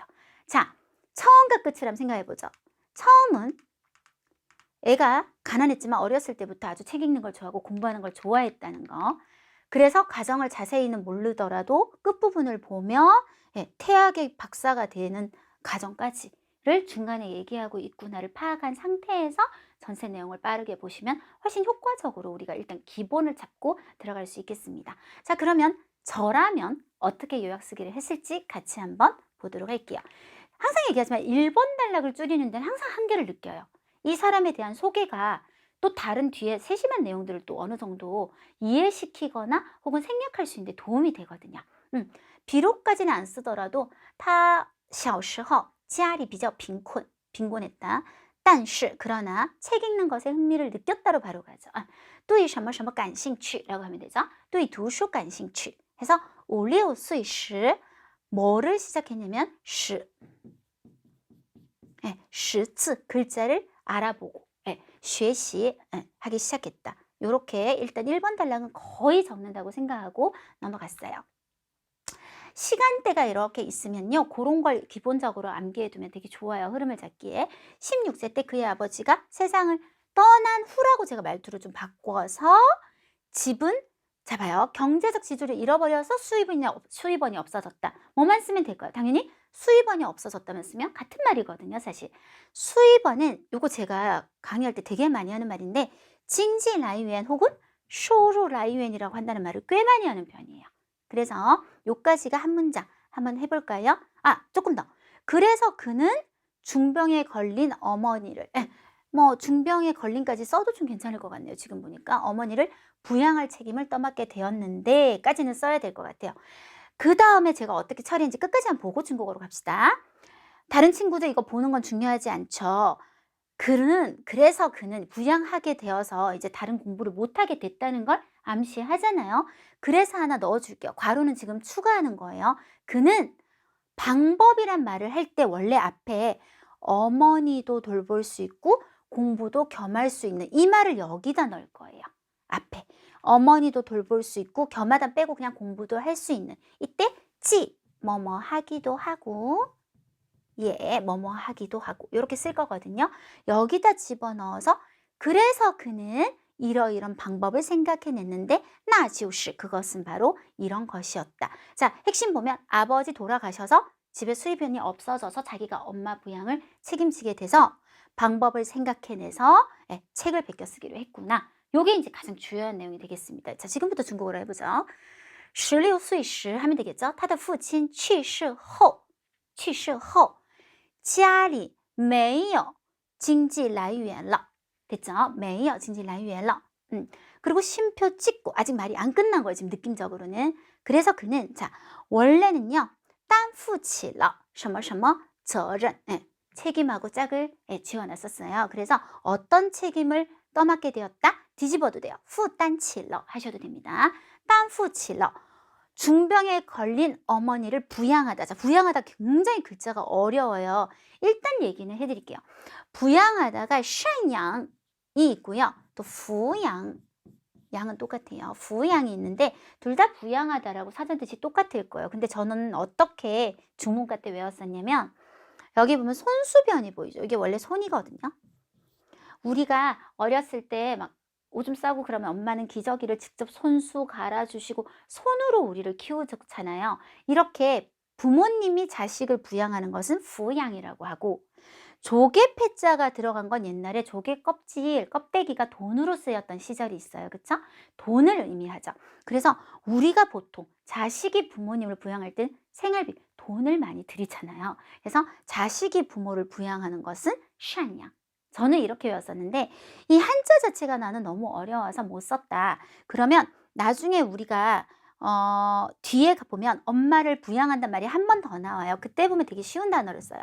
자, 처음과 끝을 한번 생각해보죠. 처음은 애가 가난했지만 어렸을 때부터 아주 책 읽는 걸 좋아하고 공부하는 걸 좋아했다는 거. 그래서 과정을 자세히는 모르더라도 끝부분을 보며 태학의 박사가 되는 과정까지를 중간에 얘기하고 있구나를 파악한 상태에서 전체 내용을 빠르게 보시면 훨씬 효과적으로 우리가 일단 기본을 잡고 들어갈 수 있겠습니다. 자, 그러면 저라면 어떻게 요약 쓰기를 했을지 같이 한번 보도록 할게요. 항상 얘기하지만 1번 단락을 줄이는 데는 항상 한계를 느껴요. 이 사람에 대한 소개가 또 다른 뒤에 세심한 내용들을 또 어느 정도 이해시키거나 혹은 생략할 수 있는데 도움이 되거든요. 비록까지는 안 쓰더라도 타小时候家里比较빈곤했다. 但是 그러나 책 읽는 것에 흥미를 느꼈다로 바로 가죠. 对什么什么感兴趣라고 하면 되죠. 对读书感兴趣 해서 5, 6岁时 뭐를 시작했냐면 识字 글자를 알아보고 学习 하기 시작했다. 요렇게 일단 1번 단락은 거의 적는다고 생각하고 넘어갔어요. 시간대가 이렇게 있으면요. 그런 걸 기본적으로 암기해두면 되게 좋아요. 흐름을 잡기에. 16세 때 그의 아버지가 세상을 떠난 후라고 제가 말투를 좀 바꿔서 집은 자 봐요. 경제적 지주를 잃어버려서 수입원이 없어졌다. 뭐만 쓰면 될까요? 당연히 수입원이 없어졌다면 쓰면 같은 말이거든요, 사실. 수입원은 요거 제가 강의할 때 되게 많이 하는 말인데 징지 라이유엔 혹은 쇼루 라이유엔이라고 한다는 말을 꽤 많이 하는 편이에요. 그래서 요까지가 한 문장 한번 해볼까요? 아, 조금 더. 그래서 그는 중병에 걸린 어머니를 뭐 중병에 걸린까지 써도 좀 괜찮을 것 같네요. 지금 보니까 어머니를 부양할 책임을 떠맡게 되었는데 까지는 써야 될 것 같아요. 그 다음에 제가 어떻게 처리했는지 끝까지 한번 보고 중국어로 갑시다. 다른 친구들 이거 보는 건 중요하지 않죠. 그래서 그는 부양하게 되어서 이제 다른 공부를 못하게 됐다는 걸 암시하잖아요. 그래서 하나 넣어줄게요. 괄호는 지금 추가하는 거예요. 그는 방법이란 말을 할 때 원래 앞에 어머니도 돌볼 수 있고 공부도 겸할 수 있는 이 말을 여기다 넣을 거예요. 앞에 어머니도 돌볼 수 있고 겸하다 빼고 그냥 공부도 할 수 있는 이때 뭐뭐 하기도 하고 뭐뭐 하기도 하고 이렇게 쓸 거거든요. 여기다 집어넣어서 그래서 그는 이러이런 방법을 생각해냈는데 나지우시 그것은 바로 이런 것이었다. 자, 핵심 보면 아버지 돌아가셔서 집에 수입원이 없어져서 자기가 엄마 부양을 책임지게 돼서 방법을 생각해내서 책을 베껴 쓰기로 했구나. 요게 이제 가장 중요한 내용이 되겠습니다. 자, 지금부터 중국어로 해보죠. 16岁时 하면 되겠죠? 他的父亲去世后家里没有经济来源了. 됐죠? 没有经济来源了. 그리고 쉼표 찍고 아직 말이 안 끝난 거예요. 지금 느낌적으로는. 그래서 그는 자 원래는요. 担负起了什么什么责任. 책임하고 짝을 지어놨었어요. 그래서 어떤 책임을 떠맡게 되었다? 뒤집어도 돼요. 负担起了 하셔도 됩니다. 担负起了. 중병에 걸린 어머니를 부양하다. 자, 부양하다 굉장히 글자가 어려워요. 일단 얘기는 해드릴게요. 부양하다가 赡养이 있고요. 또 부양, 양은 똑같아요. 부양이 있는데 둘 다 부양하다라고 사전 뜻이 똑같을 거예요. 근데 저는 어떻게 중문과 때 외웠었냐면 여기 보면 손수변이 보이죠. 이게 원래 손이거든요. 우리가 어렸을 때 막 오줌 싸고 그러면 엄마는 기저귀를 직접 손수 갈아주시고 손으로 우리를 키우잖아요. 이렇게 부모님이 자식을 부양하는 것은 부양이라고 하고 조개 패자가 들어간 건 옛날에 조개 껍데기가 돈으로 쓰였던 시절이 있어요. 그쵸? 돈을 의미하죠. 그래서 우리가 보통 자식이 부모님을 부양할 땐 생활비, 돈을 많이 들이잖아요. 그래서 자식이 부모를 부양하는 것은 샨양. 저는 이렇게 외웠었는데 이 한자 자체가 나는 너무 어려워서 못 썼다. 그러면 나중에 우리가 뒤에 보면 엄마를 부양한단 말이 한 번 더 나와요. 그때 보면 되게 쉬운 단어를 써요.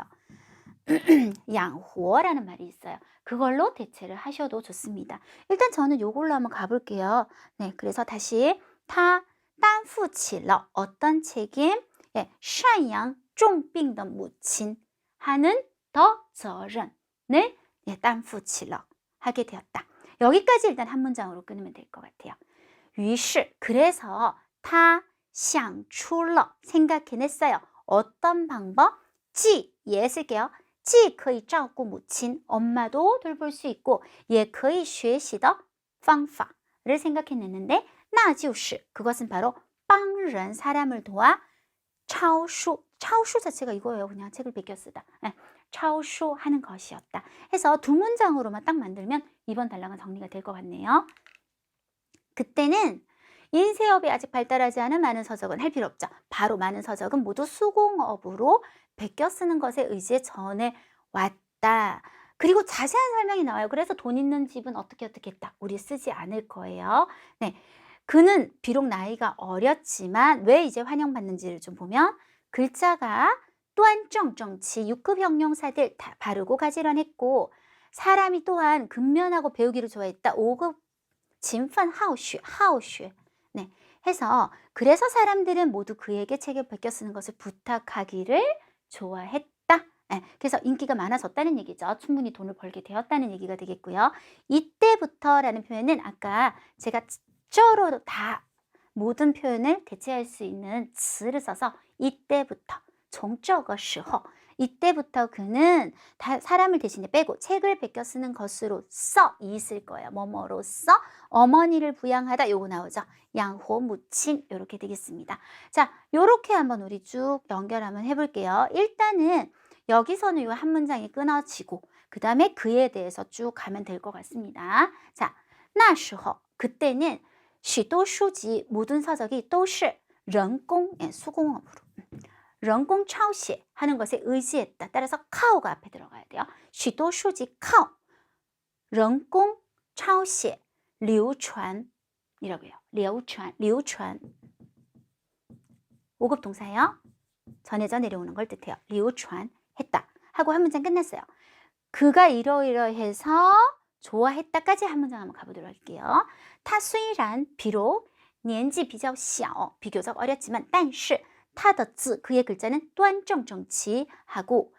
양호라는 말이 있어요. 그걸로 대체를 하셔도 좋습니다. 일단 저는 요걸로 한번 가볼게요. 네, 그래서 다시 타担负起了 어떤 책임? 赡养重病的母亲 하는 더责任을 担负起了 하게 되었다. 여기까지 일단 한 문장으로 끊으면 될 것 같아요. 于是 그래서 他想出了 생각해냈어요. 어떤 방법? 예 쓸게요. 既可以照顾母亲 엄마도 돌볼 수 있고 也可以学习的方法를 생각해냈는데 那就是 그것은 바로 帮人 사람을 도와 抄书 抄书 자체가 이거예요. 그냥 책을 베껴 쓰다. 抄书 하는 것이었다. 해서 두 문장으로만 딱 만들면 이번 단락은 정리가 될 것 같네요. 그때는 인쇄업이 아직 발달하지 않은 많은 서적은 할 필요 없죠. 바로 많은 서적은 모두 수공업으로 베껴 쓰는 것에 의지해 전해 왔다. 그리고 자세한 설명이 나와요. 그래서 돈 있는 집은 어떻게 했다. 우리 쓰지 않을 거예요. 네, 그는 비록 나이가 어렸지만 왜 이제 환영받는지를 좀 보면 글자가 또한 정치 6급 형용사들 다 바르고 가지런했고 사람이 또한 근면하고 배우기를 좋아했다. 5급 진펀 하오슈 네, 해서 그래서 사람들은 모두 그에게 책을 베껴 쓰는 것을 부탁하기를 좋아했다. 네, 그래서 인기가 많아졌다는 얘기죠. 충분히 돈을 벌게 되었다는 얘기가 되겠고요. 이때부터라는 표현은 아까 제가 쩌로 다 모든 표현을 대체할 수 있는 츠를 써서 이때부터 从这个时候 이때부터 그는 사람을 대신에 빼고 책을 베껴 쓰는 것으로써 이 있을 거예요. 뭐뭐로써 어머니를 부양하다 요거 나오죠. 양호 무친 요렇게 되겠습니다. 자, 요렇게 한번 우리 쭉 연결 한번 해볼게요. 일단은 여기서는 요 한 문장이 끊어지고 그 다음에 그에 대해서 쭉 가면 될 것 같습니다. 자, 那时候 그때는 许多书籍 모든 서적이 都是人工 수공업으로 人工抄写 하는 것에 의지했다. 따라서 靠가 앞에 들어가야 돼요. 许多书籍靠人工抄写流传이라고요. 流传 5급 동사예요. 전해져 내려오는 걸 뜻해요. 流传 했다 하고 한 문장 끝났어요. 그가 이러이러해서 좋아했다까지 한 문장 한번 가보도록 할게요. 他虽然 비록 年纪比较小 비교적 어렸지만 但是他的字 그의 글자는 端正整齐 하고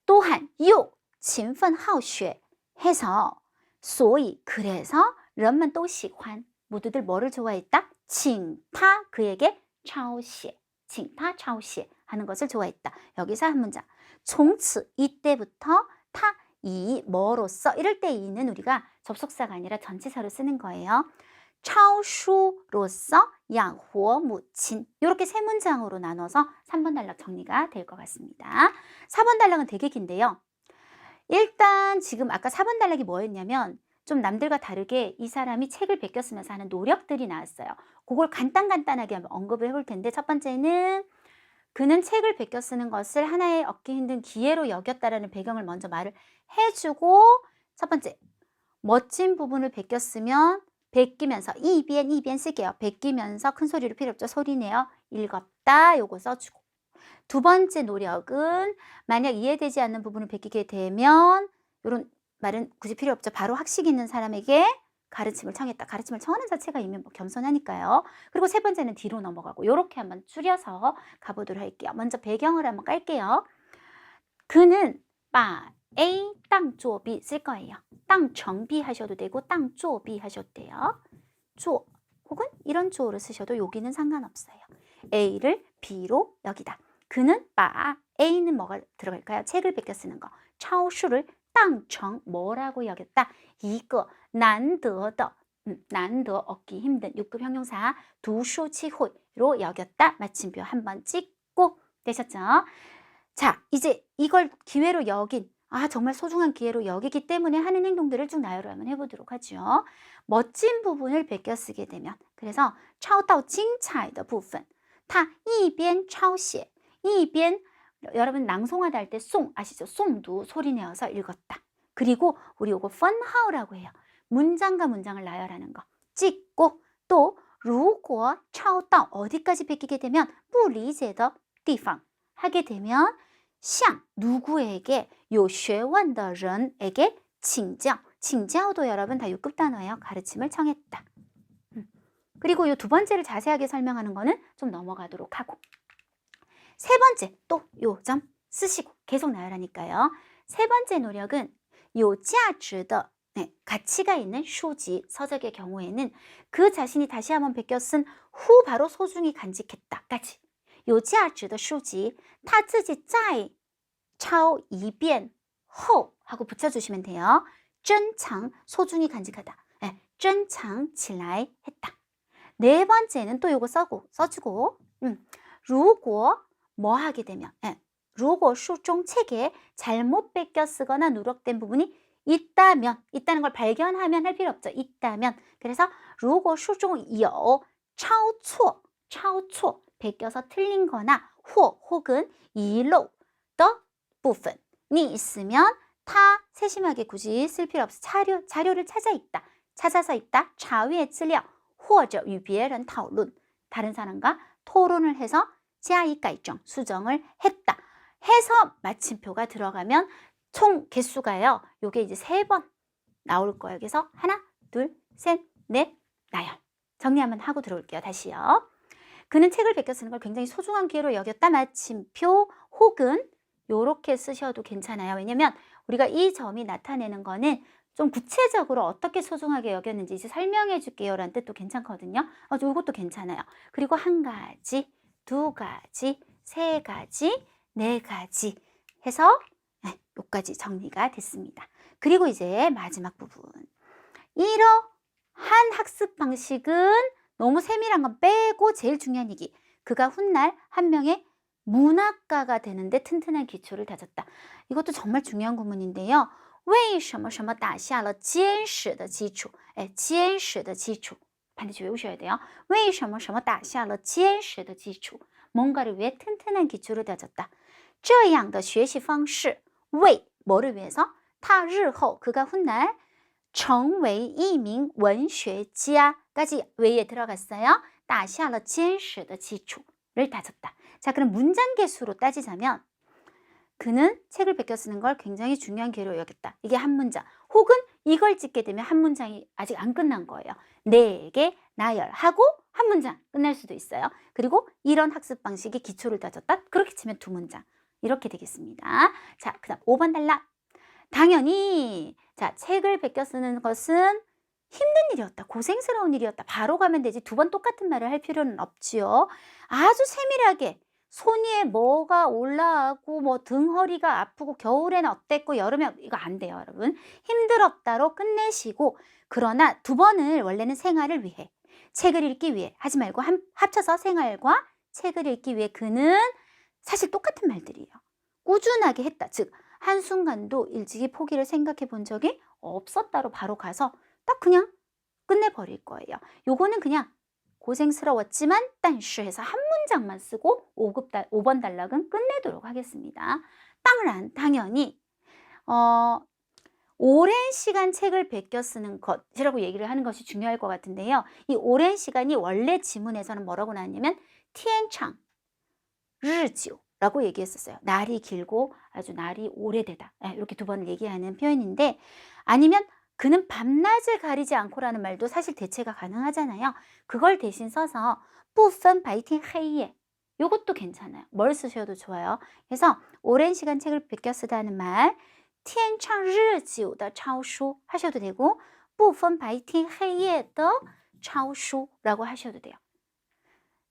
또한 又勤奋好学 해서 所以 그래서 人们都喜欢 모두들 뭐를 좋아했다? 请他 그에게 抄写 请他抄写 하는 것을 좋아했다. 여기서 한 문장 从此 이때부터 他 이 뭐로써 이럴 때 이는 우리가 접속사가 아니라 전치사로 쓰는 거예요. 抄书로서 양호 무친 이렇게 세 문장으로 나눠서 3번 단락 정리가 될 것 같습니다. 4번 단락은 되게 긴데요. 일단 지금 아까 4번 단락이 뭐였냐면 좀 남들과 다르게 이 사람이 책을 베껴 쓰면서 하는 노력들이 나왔어요. 그걸 간단하게 한번 언급을 해볼 텐데 첫 번째는 그는 책을 베껴 쓰는 것을 하나의 얻기 힘든 기회로 여겼다라는 배경을 먼저 말을 해주고 첫 번째 멋진 부분을 베껴 쓰면 베끼면서 이변 쓸게요. 베끼면서 큰 소리로 필요 없죠. 소리내어 읽었다 요거 써주고 두 번째 노력은 만약 이해되지 않는 부분을 베끼게 되면 이런 말은 굳이 필요 없죠. 바로 학식 있는 사람에게 가르침을 청했다. 가르침을 청하는 자체가 이미 뭐 겸손하니까요. 그리고 세 번째는 뒤로 넘어가고 이렇게 한번 줄여서 가보도록 할게요. 먼저 배경을 한번 깔게요. 그는 바 A 땅 쪼비 쓸 거예요. 땅 정비 하셔도 되고 땅 쪼비 하셔도 돼요. 쪼 혹은 이런 쪼를 쓰셔도 여기는 상관없어요. A를 B로 여기다. 그는 바 A는 뭐가 들어갈까요? 책을 베껴 쓰는 거. 抄书를 当成 뭐라고 여겼다? 이거 난得的 난得얻기 힘든 6급 형용사 读书机会로 여겼다. 마침표 한번 찍고 되셨죠? 자, 이제 이걸 기회로 여긴 정말 소중한 기회로 여기기 때문에 하는 행동들을 쭉 나열을 한번 해보도록 하죠. 멋진 부분을 베껴 쓰게 되면 그래서 抄到精彩的部分他一边抄写一边여러분 낭송하다 할 때 송 아시죠? 송도 소리 내어서 읽었다. 그리고 우리 요거 펀하우라고 해요. 문장과 문장을 나열하는 거 찍고 또 如果抄到 어디까지 베끼게 되면 不理解的地方 하게 되면 向 누구에게 有学问的人에게 请教 请教도 여러분 다 6급 단어예요. 가르침을 청했다. 그리고 이 두 번째를 자세하게 설명하는 거는 좀 넘어가도록 하고 세 번째 또 요 점 쓰시고 계속 나열하니까요. 세 번째 노력은 有价值的 가치가 있는书籍, 서적의 경우에는 그 자신이 다시 한번 베껴 쓴 후 바로 소중히 간직했다까지 有价值的书籍他自己再抄一遍后 하고 붙여주시면 돼요. 珍藏 소중히 간직하다. 珍藏起来 했다. 네 번째는 또 요거 써주고 如果뭐 하게 되면 如果书中 책에 잘못 베껴 쓰거나 누락된 부분이 있다면 있다는 걸 발견하면 할 필요 없죠. 있다면 그래서 如果书中有抄错 베껴서 틀린 거나 혹은 遗漏的部分이 있으면 타 세심하게 굳이 쓸 필요 없어. 자료를 찾아서 있다. 查阅资料或者与别人讨论 다른 사람과 토론을 해서 加以改正 수정을 했다. 해서 마침표가 들어가면 총 개수가요. 요게 이제 3번 나올 거예요. 그래서 하나, 둘, 셋, 넷, 나열. 정리 한번 하고 들어올게요. 다시요. 그는 책을 베껴 쓰는 걸 굉장히 소중한 기회로 여겼다. 마침표 혹은 요렇게 쓰셔도 괜찮아요. 왜냐면 우리가 이 점이 나타내는 거는 좀 구체적으로 어떻게 소중하게 여겼는지 이제 설명해 줄게요 라는 뜻도 괜찮거든요. 이것도 괜찮아요. 그리고 한 가지, 두 가지, 세 가지, 네 가지 해서 여기까지 정리가 됐습니다. 그리고 이제 마지막 부분. 이러한 학습 방식은 너무 세밀한 건 빼고 제일 중요한 얘기. 그가 훗날 한 명의 문학가가 되는데 튼튼한 기초를 다졌다. 이것도 정말 중요한 구문인데요. 为什么什么打下了坚实的基础? 坚实的基础 반드시 외우셔야 돼요. 为什么什么打下了坚实的基础? 뭔가를 위해 튼튼한 기초를 다졌다. 这样的学习方式为뭐를 위해서? 他日后 그가 훗날 成为一名文学家까지 외에 들어갔어요. 打下了坚实的基础를 다졌다. 자, 그럼 문장 개수로 따지자면 그는 책을 베껴 쓰는 걸 굉장히 중요한 기회로 여겼다. 이게 한 문장. 혹은 이걸 찍게 되면 한 문장이 아직 안 끝난 거예요. 내게 나열하고 한 문장 끝날 수도 있어요. 그리고 이런 학습 방식이 기초를 다졌다. 그렇게 치면 두 문장. 이렇게 되겠습니다. 자, 그 다음 5번 단락. 당연히 자, 책을 베껴 쓰는 것은 힘든 일이었다. 고생스러운 일이었다. 바로 가면 되지. 두 번 똑같은 말을 할 필요는 없지요. 아주 세밀하게 손 위에 뭐가 올라가고 뭐 등허리가 아프고 겨울에는 어땠고 여름에 이거 안 돼요, 여러분. 힘들었다로 끝내시고 그러나 두 번을 원래는 생활을 위해 책을 읽기 위해 하지 말고 합쳐서 생활과 책을 읽기 위해 그는 사실 똑같은 말들이에요. 꾸준하게 했다. 즉 한순간도 일찍이 포기를 생각해 본 적이 없었다로 바로 가서 딱 그냥 끝내버릴 거예요. 요거는 그냥 고생스러웠지만 但是 해서 한 문장만 쓰고 5번 단락은 끝내도록 하겠습니다. 당연히 오랜 시간 책을 베껴 쓰는 것이라고 얘기를 하는 것이 중요할 것 같은데요. 이 오랜 시간이 원래 지문에서는 뭐라고 나왔냐면 天长日久라고 얘기했었어요. 날이 길고 아주 날이 오래되다. 이렇게 두 번을 얘기하는 표현인데 아니면 그는 밤낮을 가리지 않고라는 말도 사실 대체가 가능하잖아요. 그걸 대신 써서 不分白天黑夜 요것도 괜찮아요. 뭘 쓰셔도 좋아요. 그래서 오랜 시간 책을 베껴 쓰다는 말 天长日久的抄书 하셔도 되고 不分白天黑夜的抄书 라고 하셔도 돼요.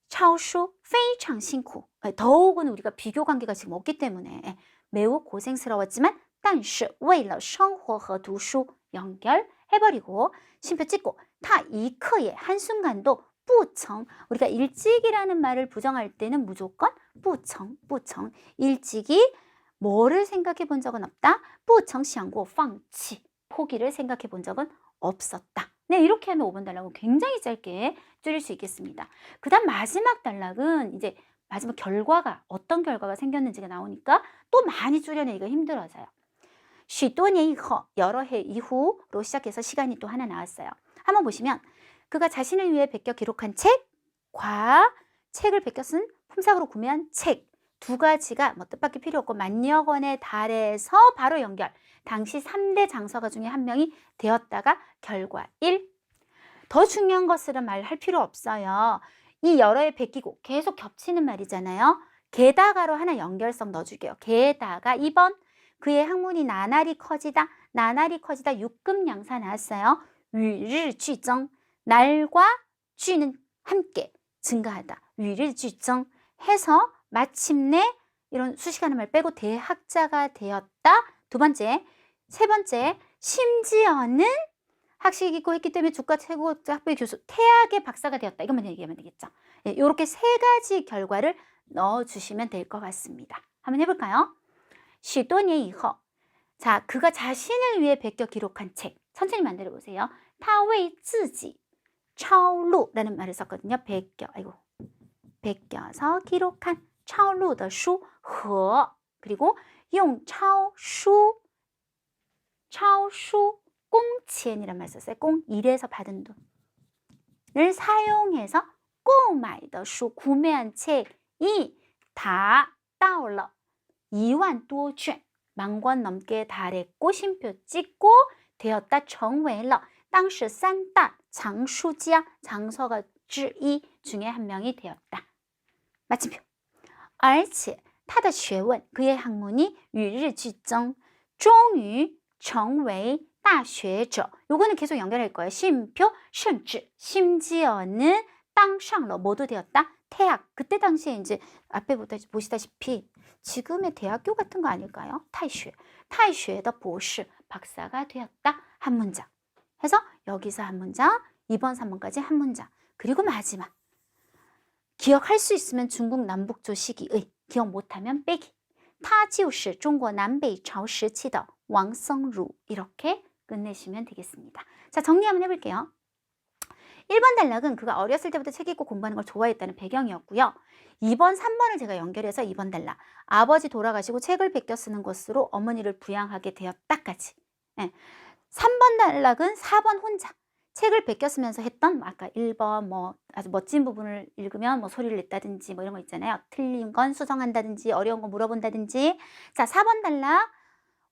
抄书非常辛苦 더욱은 우리가 비교 관계가 지금 없기 때문에 매우 고생스러웠지만 但是为了生活和读书 연결해버리고 쉼표 찍고 타 이刻에 한순간도 不曾 우리가 일찍이라는 말을 부정할 때는 무조건 不曾 일찍이 뭐를 생각해 본 적은 없다. 不曾想过放弃 포기를 생각해 본 적은 없었다. 네, 이렇게 하면 5번 단락은 굉장히 짧게 줄일 수 있겠습니다. 그 다음 마지막 단락은 이제 마지막 결과가 어떤 결과가 생겼는지가 나오니까 또 많이 줄여내기가 힘들어져요. 许多年以后 여러 해 이후로 시작해서 시간이 또 하나 나왔어요. 한번 보시면 그가 자신을 위해 베껴 기록한 책과 책을 베껴 쓴 품삯으로 구매한 책 두 가지가 뭐 뜻밖의 필요 없고 만여 권에 달해서 바로 연결. 당시 3대 장서가 중에 한 명이 되었다가 결과 1. 더 중요한 것을 말할 필요 없어요. 이 여러 해 베끼고 계속 겹치는 말이잖아요. 게다가로 하나 연결성 넣어줄게요. 게다가 2번. 그의 학문이 나날이 커지다. 나날이 커지다 6급 양사 나왔어요. 与日俱增. 날과 쥐는 함께 증가하다. 与日俱增 해서 마침내 이런 수식하는 말 빼고 대학자가 되었다. 두 번째. 세 번째. 심지어는 학식 있고 했기 때문에 주가 최고 학부의 교수 태학의 박사가 되었다. 이것만 얘기하면 되겠죠. 이렇게 세 가지 결과를 넣어주시면 될 것 같습니다. 한번 해볼까요? 许多年以后 자, 그가 자신을 위해 베껴 기록한 책 천천히 만들어 보세요. 他为自己抄录라는 말을 썼거든요. 베껴서 기록한 抄录的书和 그리고 用抄书工钱이란 말 썼어요. 공 일에서 받은 돈을 사용해서 购买的书 구매한 책이 다 到了 2만 多卷 10,000권 넘게 달했고 쉼표 찍고 되었다. 成为了当时三大藏书家 장서가 之一 중에 한 명이 되었다. 마침표. 而且他的学问 그의 학문이 与日俱增终于成为大学者 요거는 계속 연결할 거예요. 쉼표 甚至 심지어는 当上了 모두 되었다. 태학. 그때 당시에 이제 앞에 보시다시피 지금의 대학교 같은 거 아닐까요? 타이슈의 보시 박사가 되었다. 한 문장. 해서 여기서 한 문장, 2번, 3번까지 한 문장. 그리고 마지막. 기억할 수 있으면 중국 남북조 시기의, 기억 못하면 빼기. 他就是中国南北朝时期的王僧孺. 이렇게 끝내시면 되겠습니다. 자, 정리 한번 해볼게요. 1번 단락은 그가 어렸을 때부터 책 읽고 공부하는 걸 좋아했다는 배경이었고요. 2번, 3번을 제가 연결해서 2번 단락. 아버지 돌아가시고 책을 베껴 쓰는 것으로 어머니를 부양하게 되었다까지. 네. 3번 단락은 4번 혼자. 책을 베껴 쓰면서 했던 아까 1번 뭐 아주 멋진 부분을 읽으면 뭐 소리를 냈다든지 뭐 이런 거 있잖아요. 틀린 건 수정한다든지 어려운 거 물어본다든지. 자, 4번 단락.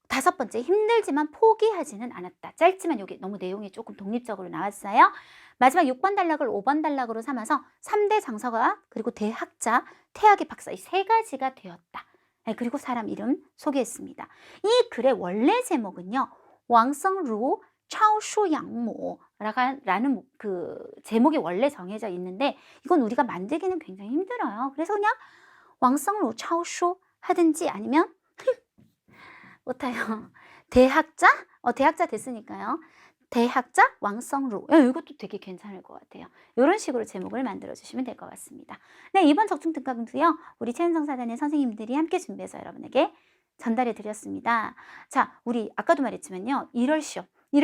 5번째, 힘들지만 포기하지는 않았다. 짧지만 여기 너무 내용이 조금 독립적으로 나왔어요. 마지막 6번 단락을 5번 단락으로 삼아서 3대 장서가 그리고 대학자, 태학의 박사 이 3가지가 되었다. 네, 그리고 사람 이름 소개했습니다. 이 글의 원래 제목은요. 왕성루 차오슈양모라는 그 제목이 원래 정해져 있는데 이건 우리가 만들기는 굉장히 힘들어요. 그래서 그냥 왕성루 차오슈 하든지 아니면 못해요. 대학자? 대학자 됐으니까요. 대학자 왕성루. 이것도 되게 괜찮을 것 같아요. 이런 식으로 제목을 만들어주시면 될 것 같습니다. 네, 이번 적중특강도요. 우리 최은성사단의 선생님들이 함께 준비해서 여러분에게 전달해 드렸습니다. 자, 우리 아까도 말했지만요. 1월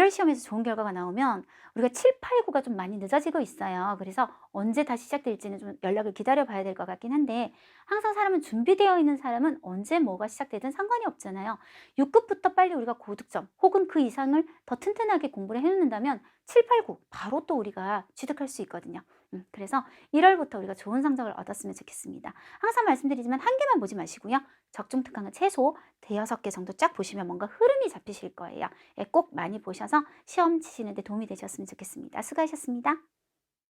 시험에서 좋은 결과가 나오면 우리가 7, 8, 9가 좀 많이 늦어지고 있어요. 그래서 언제 다시 시작될지는 좀 연락을 기다려 봐야 될 것 같긴 한데 항상 사람은 준비되어 있는 사람은 언제 뭐가 시작되든 상관이 없잖아요. 6급부터 빨리 우리가 고득점 혹은 그 이상을 더 튼튼하게 공부를 해놓는다면 7, 8, 9 바로 또 우리가 취득할 수 있거든요. 그래서 1월부터 우리가 좋은 성적을 얻었으면 좋겠습니다. 항상 말씀드리지만 한 개만 보지 마시고요. 적중특강은 최소 5-6개 정도 쫙 보시면 뭔가 흐름이 잡히실 거예요. 꼭 많이 보셔서 시험 치시는 데 도움이 되셨으면 좋겠습니다. 수고하셨습니다.